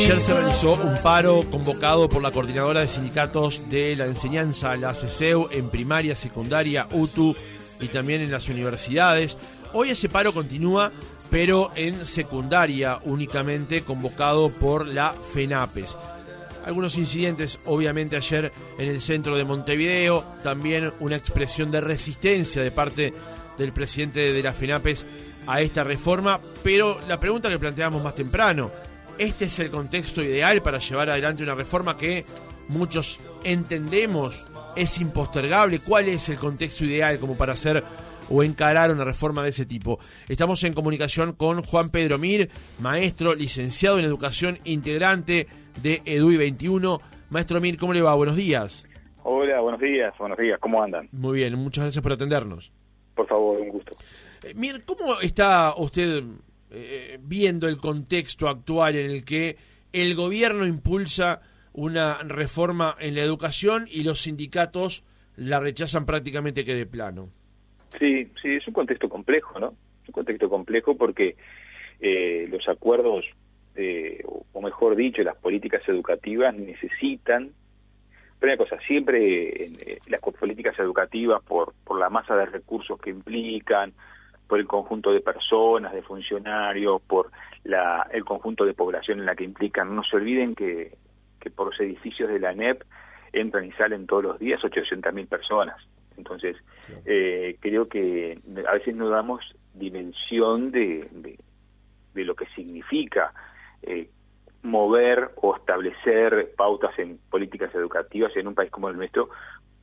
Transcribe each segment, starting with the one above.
Ayer se realizó un paro convocado por la Coordinadora de Sindicatos de la Enseñanza, la CESEU, en primaria, secundaria, UTU y también en las universidades. Hoy ese paro continúa, pero en secundaria únicamente, convocado por la FENAPES. Algunos incidentes, obviamente, ayer en el centro de Montevideo, también una expresión de resistencia de parte del presidente de la FENAPES a esta reforma, pero la pregunta que planteamos más temprano: ¿este es el contexto ideal para llevar adelante una reforma que muchos entendemos es impostergable? ¿Cuál es el contexto ideal como para hacer o encarar una reforma de ese tipo? Estamos en comunicación con Juan Pedro Mir, maestro, licenciado en Educación, integrante de EDUI 21. Maestro Mir, ¿cómo le va? Buenos días. Hola, buenos días, ¿cómo andan? Muy bien, muchas gracias por atendernos. Por favor, un gusto. Mir, ¿cómo está usted viendo el contexto actual en el que el gobierno impulsa una reforma en la educación y los sindicatos la rechazan prácticamente que de plano? Sí, es un contexto complejo, ¿no? Es un contexto complejo porque los acuerdos, o mejor dicho, las políticas educativas necesitan, primera cosa, siempre las políticas educativas, por la masa de recursos que implican, por el conjunto de personas, de funcionarios, por el conjunto de población en la que implican. No se olviden que por los edificios de la ANEP entran y salen todos los días 800.000 personas. Entonces, creo que a veces no damos dimensión de lo que significa mover o establecer pautas en políticas educativas en un país como el nuestro,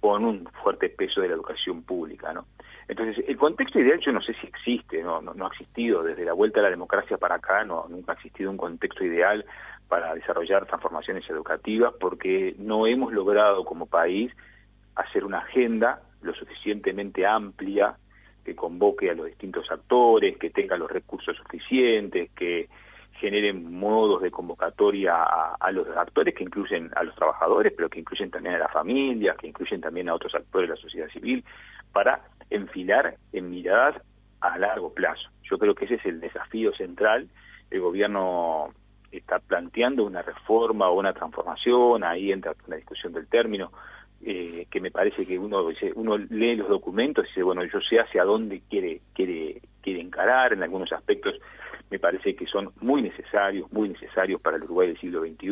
con un fuerte peso de la educación pública, ¿no? Entonces, el contexto ideal yo no sé si existe, no ha existido desde la vuelta a la democracia para acá, nunca ha existido un contexto ideal para desarrollar transformaciones educativas, porque no hemos logrado como país hacer una agenda lo suficientemente amplia que convoque a los distintos actores, que tenga los recursos suficientes, que generen modos de convocatoria a los actores, que incluyen a los trabajadores, pero que incluyen también a las familias, que incluyen también a otros actores de la sociedad civil, para enfilar en miradas a largo plazo. Yo creo que ese es el desafío central. El gobierno está planteando una reforma o una transformación, ahí entra la discusión del término, que me parece que uno lee los documentos y dice, bueno, yo sé hacia dónde quiere encarar. En algunos aspectos me parece que son muy necesarios para el Uruguay del siglo XXI.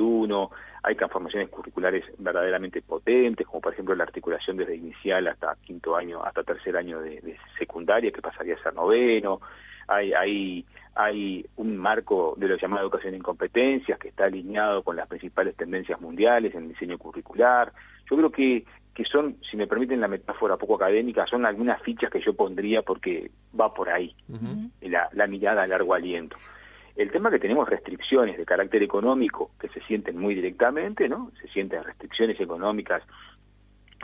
Hay transformaciones curriculares verdaderamente potentes, como por ejemplo la articulación desde inicial hasta quinto año, hasta tercer año de secundaria, que pasaría a ser noveno. Hay un marco de lo llamado educación en competencias, que está alineado con las principales tendencias mundiales en el diseño curricular. Yo creo que son, si me permiten la metáfora poco académica, son algunas fichas que yo pondría porque va por ahí, la mirada a largo aliento. El tema que tenemos restricciones de carácter económico que se sienten muy directamente, ¿no? Se sienten restricciones económicas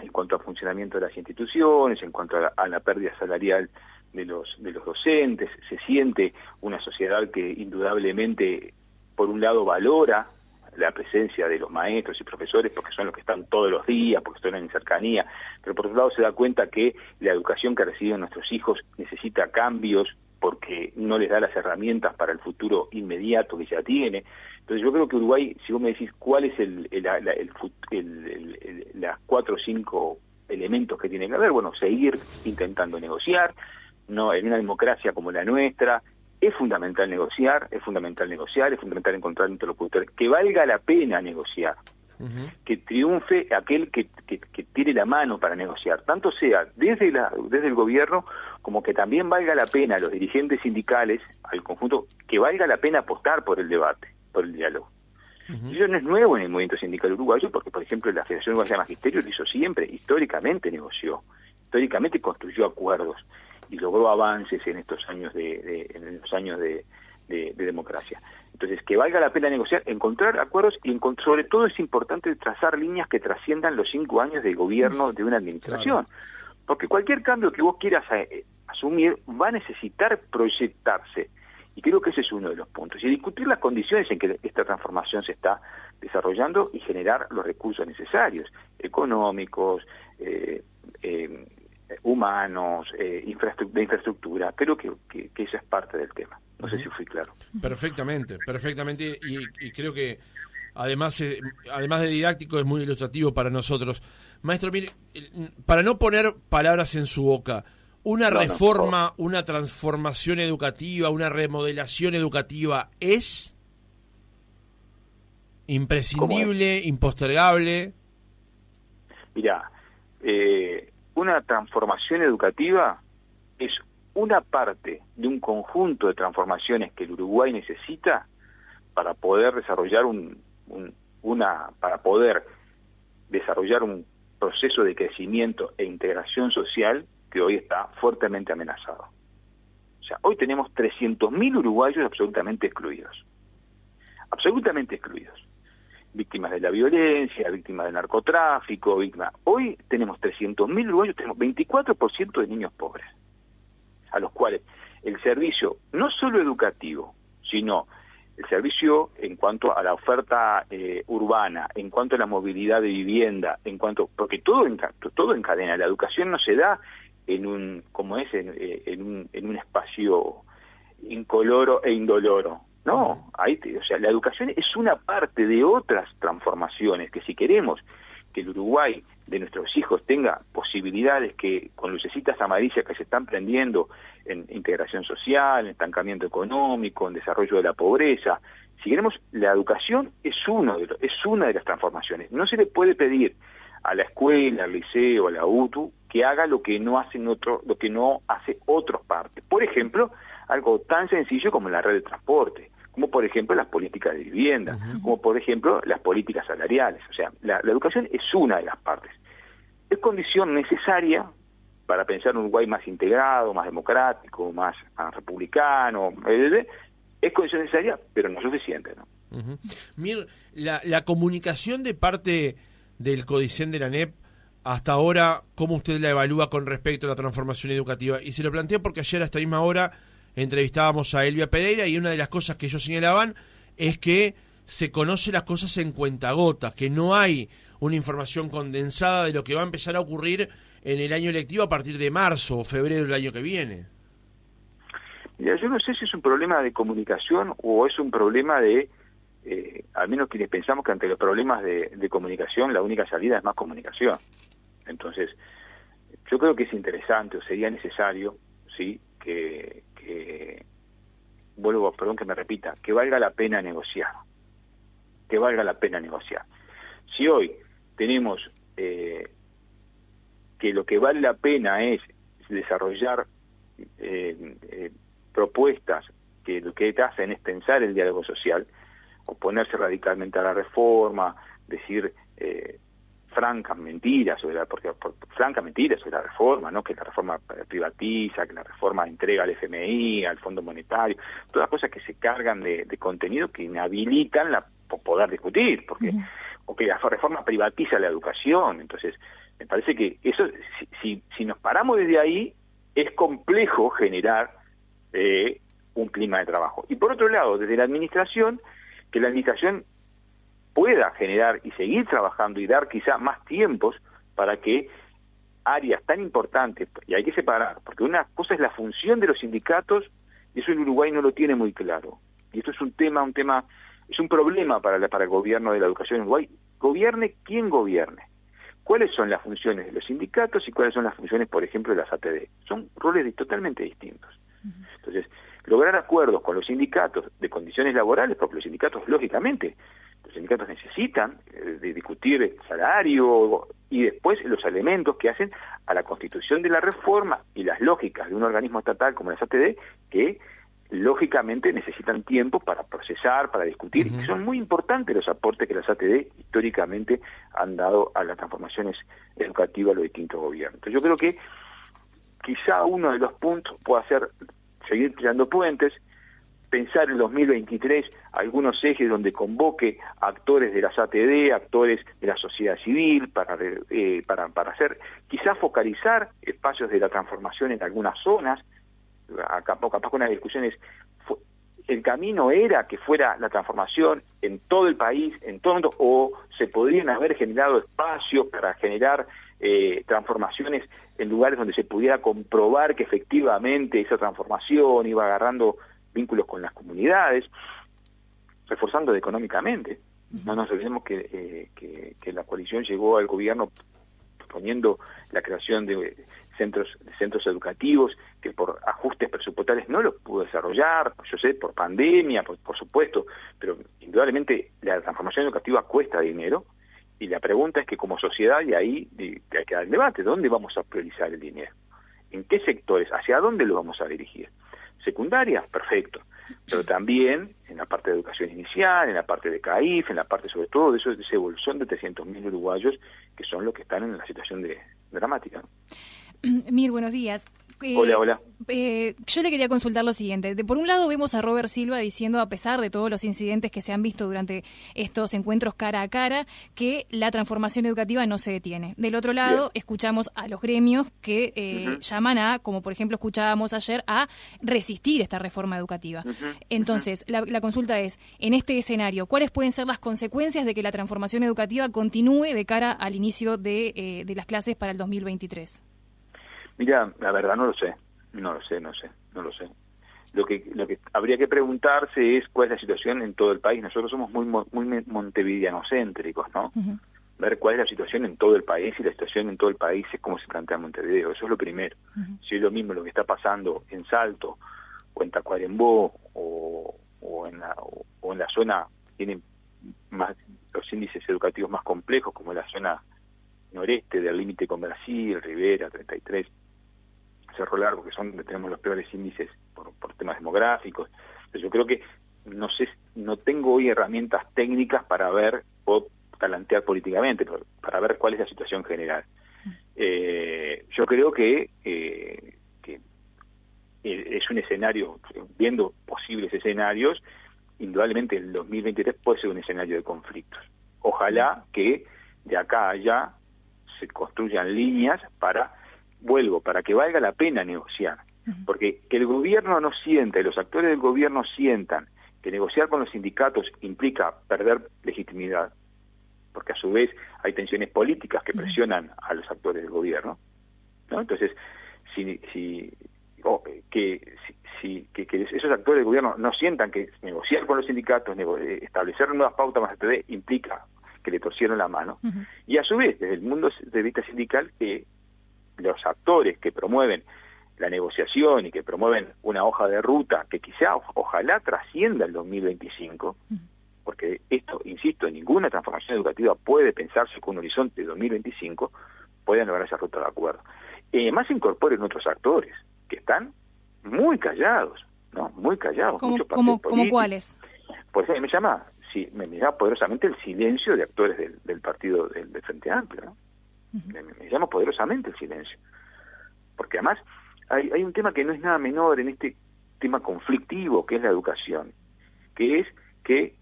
en cuanto al funcionamiento de las instituciones, en cuanto a la pérdida salarial de los docentes. Se siente una sociedad que indudablemente, por un lado, valora la presencia de los maestros y profesores porque son los que están todos los días, porque están en cercanía, pero por otro lado se da cuenta que la educación que reciben nuestros hijos necesita cambios porque no les da las herramientas para el futuro inmediato que ya tiene. Entonces yo creo que Uruguay, si vos me decís cuál es las 4 o 5 elementos que tiene que haber, bueno, seguir intentando negociar, no en una democracia como la nuestra. Es fundamental negociar, es fundamental encontrar interlocutores, que valga la pena negociar, que triunfe aquel que tire la mano para negociar, tanto sea desde el gobierno como que también valga la pena a los dirigentes sindicales, al conjunto, que valga la pena apostar por el debate, por el diálogo. Eso no es nuevo en el movimiento sindical uruguayo, porque por ejemplo la Federación Uruguaya de Magisterio lo hizo siempre, históricamente negoció, históricamente construyó acuerdos y logró avances en estos años de democracia. Entonces, que valga la pena negociar, encontrar acuerdos y sobre todo es importante trazar líneas que trasciendan los 5 años de gobierno de una administración. Claro. Porque cualquier cambio que vos quieras asumir va a necesitar proyectarse. Y creo que ese es uno de los puntos. Y discutir las condiciones en que esta transformación se está desarrollando y generar los recursos necesarios, económicos, humanos, de infraestructura. Creo que eso es parte del tema. No sé si fui claro. Perfectamente. Y creo que Además de didáctico, es muy ilustrativo para nosotros. Maestro, mire, para no poner palabras en su boca, una reforma, una transformación educativa, una remodelación educativa es imprescindible, impostergable. Mirá, una transformación educativa es una parte de un conjunto de transformaciones que el Uruguay necesita para poder desarrollar un proceso de crecimiento e integración social que hoy está fuertemente amenazado. O sea, hoy tenemos 300.000 uruguayos absolutamente excluidos. Absolutamente excluidos. Víctimas de la violencia, víctimas del narcotráfico, Hoy tenemos 300.000 uruguayos, tenemos 24% de niños pobres, a los cuales el servicio, no solo educativo, sino el servicio en cuanto a la oferta urbana, en cuanto a la movilidad de vivienda, porque todo encadena. La educación no se da en un espacio incoloro e indoloro. No, la educación es una parte de otras transformaciones que si queremos que el Uruguay de nuestros hijos tenga posibilidades que con lucecitas amarillas que se están prendiendo en integración social, en estancamiento económico, en desarrollo de la pobreza, si queremos, la educación es una de las transformaciones. No se le puede pedir a la escuela, al liceo, a la UTU que haga lo que no hace otros partes. Por ejemplo, algo tan sencillo como la red de transporte, como por ejemplo las políticas de vivienda, como por ejemplo las políticas salariales. O sea, la educación es una de las partes. Es condición necesaria para pensar un Uruguay más integrado, más democrático, más republicano. Es condición necesaria, pero no suficiente, ¿no? Mir, la comunicación de parte del CODICEN de la ANEP hasta ahora, ¿cómo usted la evalúa con respecto a la transformación educativa? Y se lo planteo porque ayer a esta misma hora entrevistábamos a Elvia Pereira y una de las cosas que ellos señalaban es que se conocen las cosas en cuentagotas, que no hay una información condensada de lo que va a empezar a ocurrir en el año lectivo a partir de marzo o febrero del año que viene. Mira, yo no sé si es un problema de comunicación o es un problema de, al menos quienes pensamos que ante los problemas de comunicación la única salida es más comunicación. Entonces, yo creo que es interesante o sería necesario, sí, perdón que me repita, que valga la pena negociar. Que valga la pena negociar. Si hoy tenemos que lo que vale la pena es desarrollar propuestas que lo que hacen es pensar el diálogo social, oponerse radicalmente a la reforma, decir francas mentiras sobre la reforma, ¿no? Que la reforma privatiza, que la reforma entrega al FMI, al Fondo Monetario, todas cosas que se cargan de contenido que inhabilitan poder discutir, o que la reforma privatiza la educación. Entonces, me parece que eso, si nos paramos desde ahí, es complejo generar un clima de trabajo. Y por otro lado, desde la administración, que la administración pueda generar y seguir trabajando y dar quizá más tiempos para que áreas tan importantes, y hay que separar, porque una cosa es la función de los sindicatos, y eso el Uruguay no lo tiene muy claro. Y esto es un problema para el gobierno de la educación en Uruguay. Gobierne quien gobierne. ¿Cuáles son las funciones de los sindicatos y cuáles son las funciones, por ejemplo, de las ATD? Son roles totalmente distintos. Entonces, lograr acuerdos con los sindicatos de condiciones laborales, porque los sindicatos, lógicamente, necesitan de discutir el salario y después los elementos que hacen a la constitución de la reforma y las lógicas de un organismo estatal como las ATD, que lógicamente necesitan tiempo para procesar, para discutir, y son muy importantes los aportes que las ATD históricamente han dado a las transformaciones educativas de los distintos gobiernos. Entonces yo creo que quizá uno de los puntos pueda ser seguir creando puentes, pensar en 2023 algunos ejes donde convoque actores de las ATD, actores de la sociedad civil, para hacer, quizás focalizar espacios de la transformación en algunas zonas. Capaz con las discusiones, el camino era que fuera la transformación en todo el país, en todo el mundo, o se podrían haber generado espacios para generar transformaciones en lugares donde se pudiera comprobar que efectivamente esa transformación iba agarrando vínculos con las comunidades, reforzando económicamente. No nos olvidemos que la coalición llegó al gobierno proponiendo la creación de centros educativos que por ajustes presupuestales no los pudo desarrollar, yo sé, por pandemia, por supuesto, pero indudablemente la transformación educativa cuesta dinero, y la pregunta es que como sociedad, y ahí hay que dar el debate, ¿dónde vamos a priorizar el dinero? ¿En qué sectores? ¿Hacia dónde lo vamos a dirigir? Secundaria, perfecto, pero también en la parte de educación inicial, en la parte de CAIF, en la parte sobre todo de ese bolsón de 300.000 uruguayos que son los que están en la situación dramática, ¿no? Mir, buenos días. Hola. Yo le quería consultar lo siguiente. Por un lado vemos a Robert Silva diciendo, a pesar de todos los incidentes que se han visto durante estos encuentros cara a cara, que la transformación educativa no se detiene. Del otro lado, escuchamos a los gremios que llaman a, como por ejemplo escuchábamos ayer, a resistir esta reforma educativa. Entonces, la consulta es, en este escenario, ¿cuáles pueden ser las consecuencias de que la transformación educativa continúe de cara al inicio de las clases para el 2023? Mira, la verdad no lo sé. Lo que habría que preguntarse es cuál es la situación en todo el país. Nosotros somos muy montevideanocéntricos, ¿no? Ver cuál es la situación en todo el país, y la situación en todo el país es como se plantea en Montevideo. Eso es lo primero. Si es lo mismo lo que está pasando en Salto, o en Tacuarembó, o en la zona tienen más los índices educativos más complejos, como la zona noreste del límite con Brasil, Rivera, 33, Cerro Largo, que son donde tenemos los peores índices por temas demográficos. Entonces yo creo que no tengo hoy herramientas técnicas para ver o talantear políticamente, para ver cuál es la situación general. Yo creo que es un escenario, viendo posibles escenarios, indudablemente el 2023 puede ser un escenario de conflictos. Ojalá que de acá a allá se construyan líneas para que valga la pena negociar, porque que el gobierno no sienta, y los actores del gobierno sientan que negociar con los sindicatos implica perder legitimidad, porque a su vez hay tensiones políticas que presionan a los actores del gobierno, ¿no? Entonces, que esos actores del gobierno no sientan que negociar con los sindicatos, establecer nuevas pautas más PD implica que le torcieron la mano, y a su vez, desde el mundo de vista sindical, que los actores que promueven la negociación y que promueven una hoja de ruta que quizá, ojalá trascienda el 2025, porque esto, insisto, ninguna transformación educativa puede pensarse con un horizonte de 2025, puedan lograr esa ruta de acuerdo. Y además incorporen otros actores que están muy callados, ¿no? Muy callados. ¿Como cuáles? Pues me llama poderosamente el silencio de actores del partido del Frente Amplio, ¿no? Me llama poderosamente el silencio, porque además hay un tema que no es nada menor en este tema conflictivo que es la educación, que es que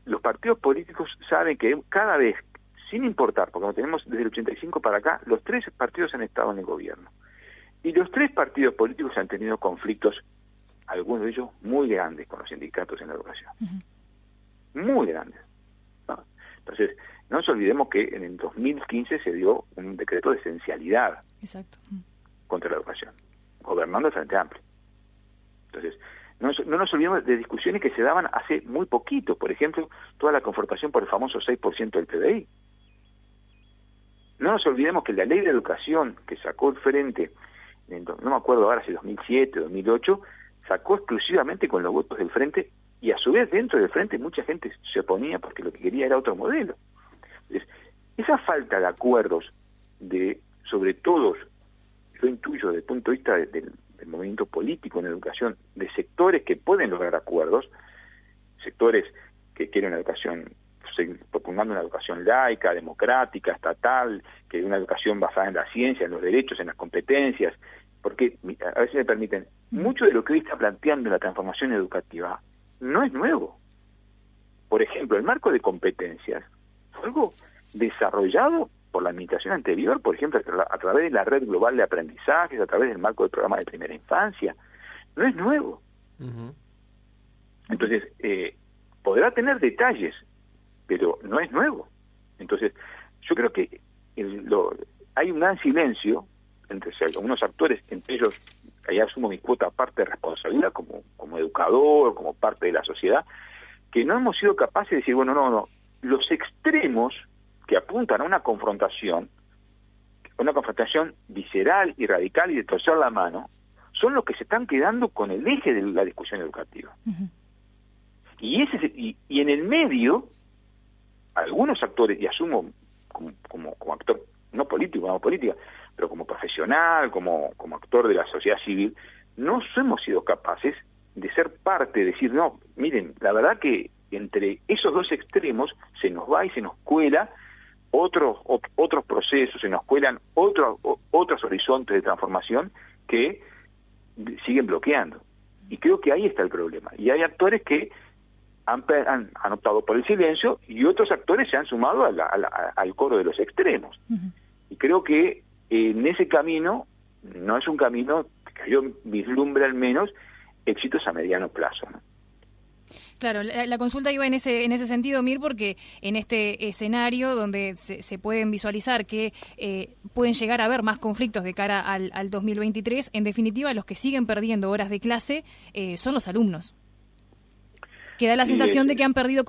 los partidos políticos saben que cada vez, sin importar, porque como tenemos desde el 85 para acá, los tres partidos han estado en el gobierno, y los tres partidos políticos han tenido conflictos, algunos de ellos muy grandes, con los sindicatos en la educación, muy grandes, ¿no? Entonces, no nos olvidemos que en el 2015 se dio un decreto de esencialidad contra la educación, gobernando el Frente Amplio. Entonces, no nos olvidemos de discusiones que se daban hace muy poquito, por ejemplo, toda la confrontación por el famoso 6% del PBI. No nos olvidemos que la ley de educación que sacó el Frente, no me acuerdo ahora si 2007 o 2008, sacó exclusivamente con los votos del Frente, y a su vez dentro del Frente mucha gente se oponía porque lo que quería era otro modelo. Entonces, esa falta de acuerdos sobre todo, yo intuyo desde el punto de vista del movimiento político en educación, de sectores que pueden lograr acuerdos, sectores que quieren una educación, proponiendo una educación laica, democrática, estatal, que una educación basada en la ciencia, en los derechos, en las competencias, porque, a ver si me permiten, mucho de lo que hoy está planteando la transformación educativa no es nuevo. Por ejemplo, el marco de competencias fue algo desarrollado por la administración anterior, por ejemplo, a través de la red global de aprendizajes, a través del marco del programa de primera infancia. No es nuevo. Entonces, podrá tener detalles, pero no es nuevo. Entonces, yo creo que hay un gran silencio entre algunos actores, entre ellos, ahí asumo mi cuota aparte de responsabilidad como educador, como parte de la sociedad, que no hemos sido capaces de decir, bueno, no, los extremos que apuntan a una confrontación visceral y radical y de torcer la mano, son los que se están quedando con el eje de la discusión educativa. Uh-huh. Y en el medio, algunos actores, y asumo como actor, no político, no política, pero como profesional, como actor de la sociedad civil, no hemos sido capaces de ser parte, de decir, no, miren, la verdad que entre esos dos extremos se nos va y se nos cuela otros procesos, se nos cuelan otros horizontes de transformación que siguen bloqueando. Y creo que ahí está el problema. Y hay actores que han optado por el silencio y otros actores se han sumado al coro de los extremos. Uh-huh. Y creo que en ese camino no es un camino que yo vislumbre al menos éxitos a mediano plazo, ¿no? Claro, la consulta iba en ese sentido, Mir, porque en este escenario donde se pueden visualizar que pueden llegar a haber más conflictos de cara al 2023, en definitiva los que siguen perdiendo horas de clase son los alumnos. Que da la sensación de que han perdido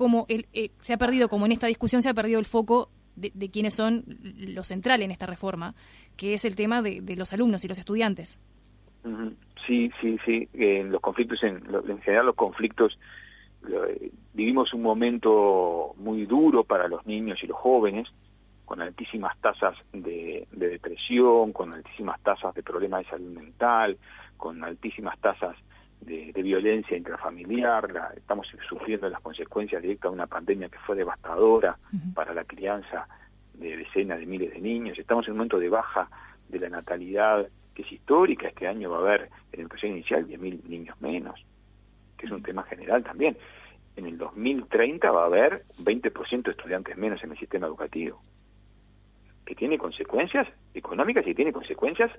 se ha perdido como en esta discusión se ha perdido el foco de quiénes son lo central en esta reforma, que es el tema de los alumnos y los estudiantes. Sí. Los conflictos, en general los conflictos, vivimos un momento muy duro para los niños y los jóvenes, con altísimas tasas de depresión, con altísimas tasas de problemas de salud mental, con altísimas tasas de violencia intrafamiliar. Estamos sufriendo las consecuencias directas de una pandemia que fue devastadora para la crianza de decenas de miles de niños. Estamos en un momento de baja de la natalidad que es histórica. Este año va a haber en educación inicial 10.000 niños menos, que es un tema general también. En el 2030 va a haber 20% de estudiantes menos en el sistema educativo, que tiene consecuencias económicas y tiene consecuencias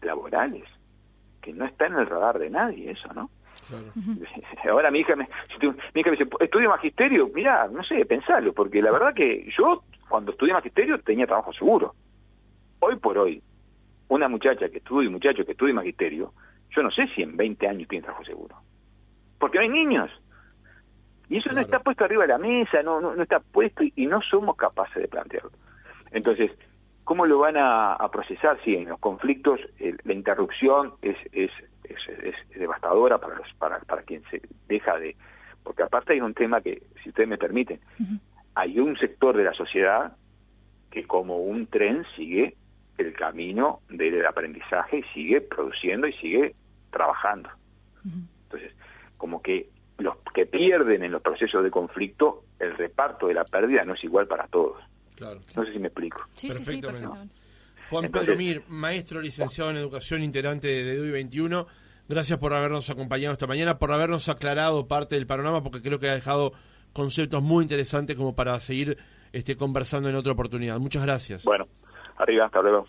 laborales, que no está en el radar de nadie eso, ¿no? Claro. Ahora mi hija me dice, ¿estudio magisterio? Mirá, no sé, pensalo, porque la verdad que yo, cuando estudié magisterio, tenía trabajo seguro. Hoy por hoy, una muchacho que estudie magisterio, yo no sé si en 20 años tiene trabajo seguro. Porque no hay niños. Y eso no está puesto arriba de la mesa, no está puesto y no somos capaces de plantearlo. Entonces, ¿cómo lo van a procesar? Sí, en los conflictos la interrupción es devastadora para quien se deja de... Porque aparte hay un tema que, si ustedes me permiten, hay un sector de la sociedad que como un tren sigue el camino del aprendizaje y sigue produciendo y sigue trabajando. Entonces, como que los que pierden en los procesos de conflicto, el reparto de la pérdida no es igual para todos. Claro. No sé si me explico. Sí, perfectamente. Juan Pedro Mir, maestro licenciado en Educación, integrante de DUI 21, gracias por habernos acompañado esta mañana, por habernos aclarado parte del panorama, porque creo que ha dejado conceptos muy interesantes como para seguir conversando en otra oportunidad. Muchas gracias. Bueno, arriba, hasta luego.